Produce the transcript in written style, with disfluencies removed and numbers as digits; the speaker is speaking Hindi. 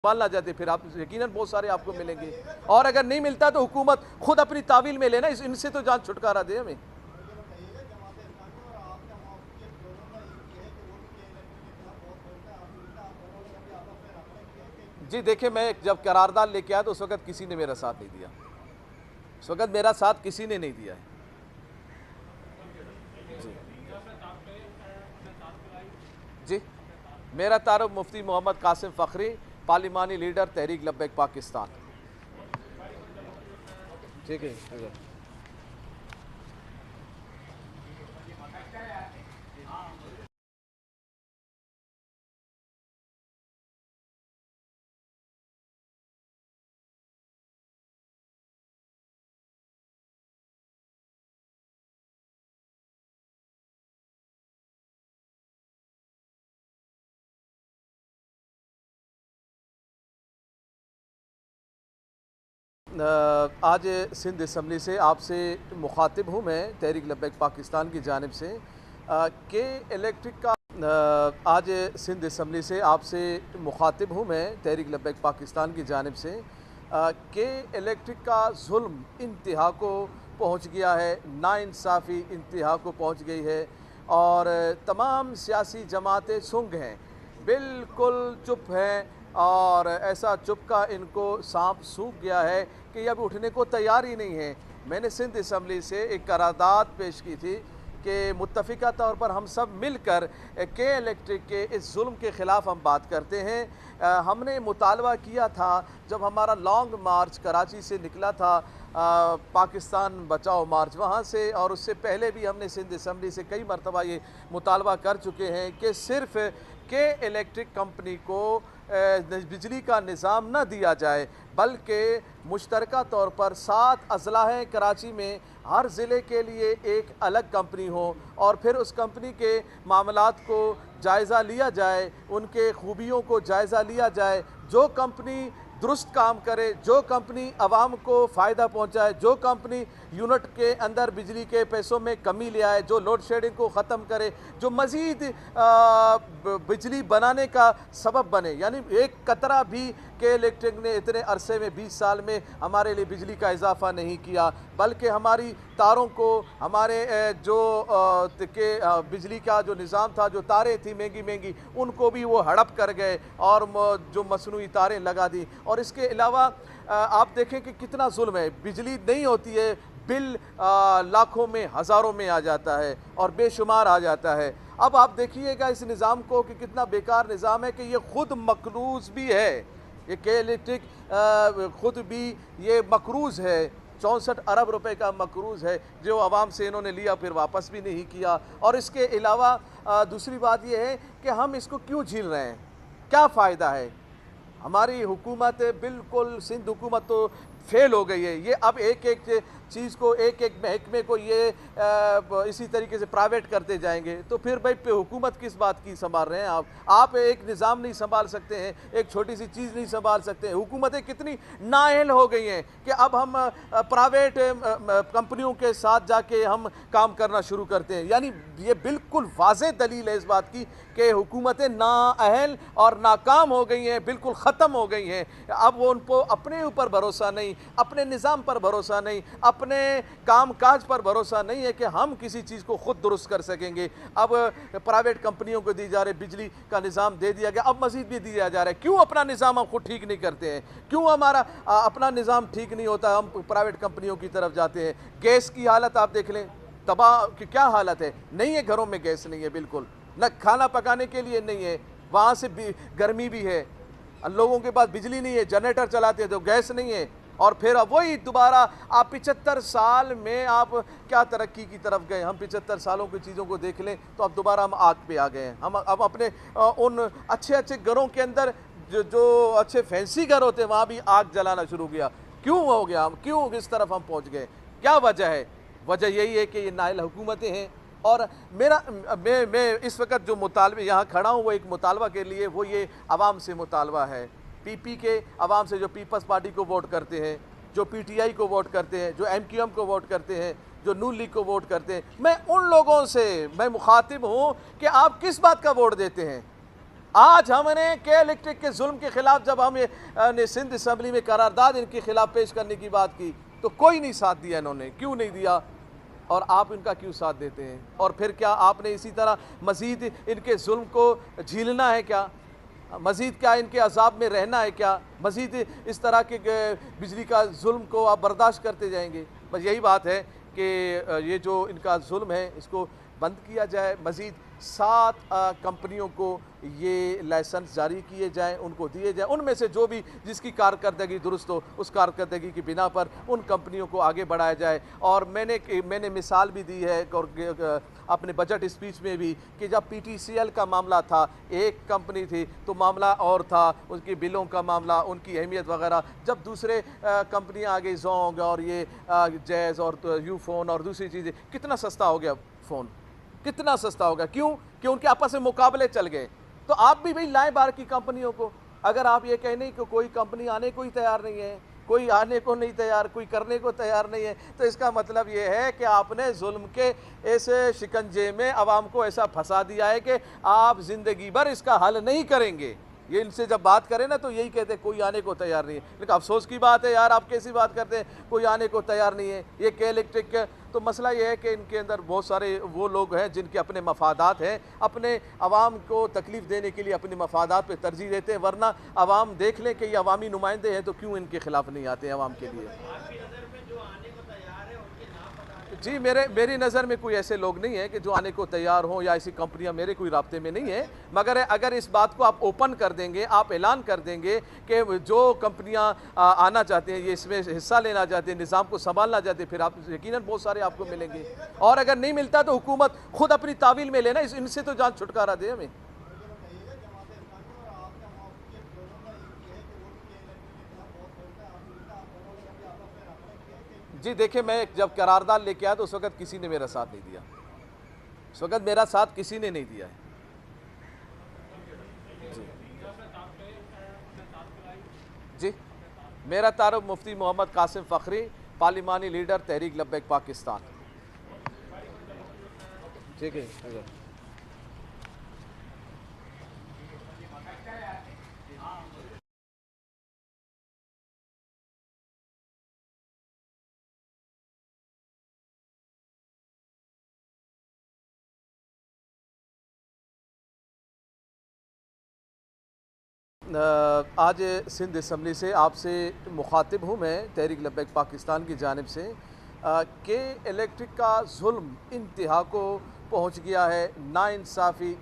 ना जाते फिर आप यकीनन बहुत सारे आपको मिलेंगे। और अगर नहीं मिलता तो हुकूमत खुद अपनी तावील में लेना, इनसे तो जान छुटकारा दे हमें। जी देखिए, मैं जब करारदाद लेके आया तो उस वक्त किसी ने मेरा साथ नहीं दिया, उस वक्त मेरा साथ किसी ने नहीं दिया है। जी जी, मेरा तारुफ मुफ्ती मोहम्मद कासिम फ़खरी, पार्लिमानी लीडर तहरीक लब्बैक पाकिस्तान। ठीक है। आज सिंध असम्बली से आपसे मुखातिब हूँ मैं तहरीक लब्बैक पाकिस्तान की जानिब से के इलेक्ट्रिक का आज सिंध असम्बली से आपसे मुखातिब हूँ मैं तहरीक लब्बैक पाकिस्तान की जानिब से के इलेक्ट्रिक का जुल्म इंतहा को पहुँच गया है, नाइंसाफ़ी इंतहा को पहुँच गई है और तमाम सियासी जमातें सुंग हैं, बिल्कुल चुप हैं और ऐसा चुप का इनको सांप सूख गया है कि अब उठने को तैयार ही नहीं है। मैंने सिंध असम्बली से एक करारदाद पेश की थी कि मुत्तफ़िका तौर पर हम सब मिलकर के इलेक्ट्रिक के इस जुल्म के ख़िलाफ़ हम बात करते हैं। हमने मुतालबा किया था जब हमारा लॉन्ग मार्च कराची से निकला था, पाकिस्तान बचाओ मार्च वहाँ से, और उससे पहले भी हमने सिंध असम्बली से कई मरतबा ये मुतालबा कर चुके हैं कि सिर्फ़ के इलेक्ट्रिक कंपनी को बिजली का निज़ाम न दिया जाए, बल्कि मुश्तरका तौर पर 7 अज़ला हैं कराची में, हर ज़िले के लिए एक अलग कंपनी हो और फिर उस कंपनी के मामलात को जायज़ा लिया जाए, उनके खूबियों को जायज़ा लिया जाए। जो कंपनी दुरुस्त काम करे, जो कंपनी आवाम को फ़ायदा पहुँचाए, जो कंपनी यूनिट के अंदर बिजली के पैसों में कमी ले आए, जो लोड शेडिंग को ख़त्म करे, जो मज़ीद बिजली बनाने का सबब बने, यानी एक कतरा भी के इलेक्ट्रिक ने इतने अरसे में 20 साल में हमारे लिए बिजली का इजाफ़ा नहीं किया, बल्कि हमारी तारों को, हमारे जो बिजली का जो निज़ाम था, जो तारें थी महंगी महंगी, उनको भी वो हड़प कर गए और जो मसनूई तारें लगा दी। और इसके अलावा आप देखें कि कितना जुल्म है, बिजली नहीं होती है, बिल लाखों में हज़ारों में आ जाता है और बेशुमार आ जाता है। अब आप देखिएगा इस निज़ाम को कि कितना बेकार निज़ाम है कि ये ख़ुद मकरूज़ भी है, ये के इलेक्ट्रिक ख़ुद भी ये मकरूज़ है, 64 अरब रुपए का मकरूज़ है जो आवाम से इन्होंने लिया फिर वापस भी नहीं किया। और इसके अलावा दूसरी बात यह है कि हम इसको क्यों झील रहे हैं, क्या फ़ायदा है। हमारी हुकूमत बिल्कुल, सिंध हुकूमत तो फेल हो गई है। ये अब एक एक चीज़ को, एक एक महकमे को ये इसी तरीके से प्राइवेट करते जाएंगे तो फिर भाई हुकूमत किस बात की संभाल रहे हैं आप एक निज़ाम नहीं संभाल सकते हैं, एक छोटी सी चीज़ नहीं संभाल सकते हैं। हुकूमतें कितनी नाअहल हो गई हैं कि अब हम प्राइवेट कंपनियों के साथ जाके हम काम करना शुरू करते हैं। यानी ये बिल्कुल वाज़ेह दलील है इस बात की कि हुकूमतें नाअहल और नाकाम हो गई हैं, बिल्कुल ख़त्म हो गई हैं। अब वो उनको अपने ऊपर भरोसा नहीं, अपने निज़ाम पर भरोसा नहीं, अपने काम काज पर भरोसा नहीं है कि हम किसी चीज़ को ख़ुद दुरुस्त कर सकेंगे। अब प्राइवेट कंपनियों को दी जा रही बिजली का निज़ाम दे दिया गया, अब मज़ीद भी दिया जा रहा है। क्यों अपना निज़ाम हम खुद ठीक नहीं करते हैं, क्यों हमारा अपना निज़ाम ठीक नहीं होता, हम प्राइवेट कंपनियों की तरफ जाते हैं। गैस की हालत आप देख लें, तबाह की क्या हालत है, नहीं है, घरों में गैस नहीं है, बिल्कुल न खाना पकाने के लिए नहीं है, वहाँ से गर्मी भी है, लोगों के पास बिजली नहीं है, जनरेटर चलाते हैं तो गैस नहीं है। और फिर अब वही दोबारा आप 75 साल में आप क्या तरक्की की तरफ गए। हम 75 सालों की चीज़ों को देख लें तो अब दोबारा हम आग पे आ गए हैं। हम अब अपने उन अच्छे अच्छे घरों के अंदर जो अच्छे फैंसी घर होते हैं वहाँ भी आग जलाना शुरू किया। क्यों हो गया, हम क्यों इस तरफ हम पहुँच गए, क्या वजह है। वजह यही है कि ये नाअहल हुकूमतें हैं। और मैं इस वक्त जो मुतालबे यहाँ खड़ा हूँ वो एक मुतालबा के लिए, वो ये आवाम से मुतालबा है, पीपी के आवाम से, जो पीपल्स पार्टी को वोट करते हैं, जो पीटीआई को वोट करते हैं, जो एमक्यूएम को वोट करते हैं, जो नून लीग को वोट करते हैं। मैं उन लोगों से मैं मुखातिब हूँ कि आप किस बात का वोट देते हैं। आज हमने के इलेक्ट्रिक के जुल्म के खिलाफ जब हमने सिंध असम्बली में करारदाद इनके खिलाफ पेश करने की बात की तो कोई नहीं साथ दिया, इन्होंने क्यों नहीं दिया और आप इनका क्यों साथ देते हैं? और फिर क्या आपने इसी तरह मज़ीद इनके जुल्म को झीलना है क्या? मज़ीद क्या इनके अजाब में रहना है क्या? मज़ीद इस तरह के बिजली का जुल्म को आप बर्दाश्त करते जाएंगे? बस यही बात है कि ये जो इनका जुल्म है इसको बंद किया जाए। मज़ीद 7 कंपनियों को ये लाइसेंस जारी किए जाएं, उनको दिए जाएं, उनमें से जो भी जिसकी कारकर्दगी दुरुस्त हो उस कारकर्दगी की बिना पर उन कंपनियों को आगे बढ़ाया जाए। और मैंने मिसाल भी दी है और अपने बजट स्पीच में भी कि जब PTCL का मामला था, एक कंपनी थी तो मामला और था, उनकी बिलों का मामला, उनकी अहमियत वगैरह। जब दूसरे कंपनियाँ आ गई, जोंग और ये जैज़ और यूफोन और दूसरी चीज़ें, कितना सस्ता हो गया फ़ोन, कितना सस्ता होगा। क्यों? कि उनके आपस में मुकाबले चल गए। तो आप भी भाई लाएं बाहर की कंपनियों को। अगर आप ये कहने कि कोई कंपनी आने को ही तैयार नहीं है, कोई आने को नहीं तैयार, कोई करने को तैयार नहीं है, तो इसका मतलब ये है कि आपने जुल्म के इस शिकंजे में आवाम को ऐसा फंसा दिया है कि आप ज़िंदगी भर इसका हल नहीं करेंगे। ये इनसे जब बात करें ना तो यही कहते हैं कोई आने को तैयार नहीं है। लेकिन अफसोस की बात है यार, आप कैसी बात करते हैं, कोई आने को तैयार नहीं है। ये के इलेक्ट्रिक तो मसला ये है कि इनके अंदर बहुत सारे वो लोग हैं जिनके अपने मफादात हैं, अपने अवाम को तकलीफ़ देने के लिए अपने मफादात पे तरजीह देते हैं। वरना अवाम देख लें कि ये अवामी नुमाइंदे हैं तो क्यों इनके ख़िलाफ़ नहीं आते हैं अवाम के लिए। जी, मेरी नज़र में कोई ऐसे लोग नहीं है कि जो आने को तैयार हों या ऐसी कंपनियां मेरे कोई राब्ते में नहीं है। मगर अगर इस बात को आप ओपन कर देंगे, आप ऐलान कर देंगे कि जो कंपनियां आना चाहते हैं, ये इसमें हिस्सा लेना चाहते हैं, निज़ाम को संभालना चाहते हैं, फिर आप यकीनन बहुत सारे आपको मिलेंगे। और अगर नहीं मिलता तो हुकूमत खुद अपनी तावील में लेना, इनसे तो जान छुटकारा दे हमें। जी देखिए, मैं जब करारदाद लेके आया तो उस वक़्त किसी ने मेरा साथ नहीं दिया, उस वक़्त मेरा साथ किसी ने नहीं दिया है। जी जी, मेरा तारुफ मुफ्ती मोहम्मद कासिम फ़खरी, पार्लिमानी लीडर तहरीक लब्बैक पाकिस्तान। ठीक है। आज सिंध असम्बली से आपसे मुखातिब हूँ मैं तहरीक लब्बैक पाकिस्तान की जानिब से कि इलेक्ट्रिक का जुल्म इंतहा को पहुँच गया है, नाइंसाफ़ी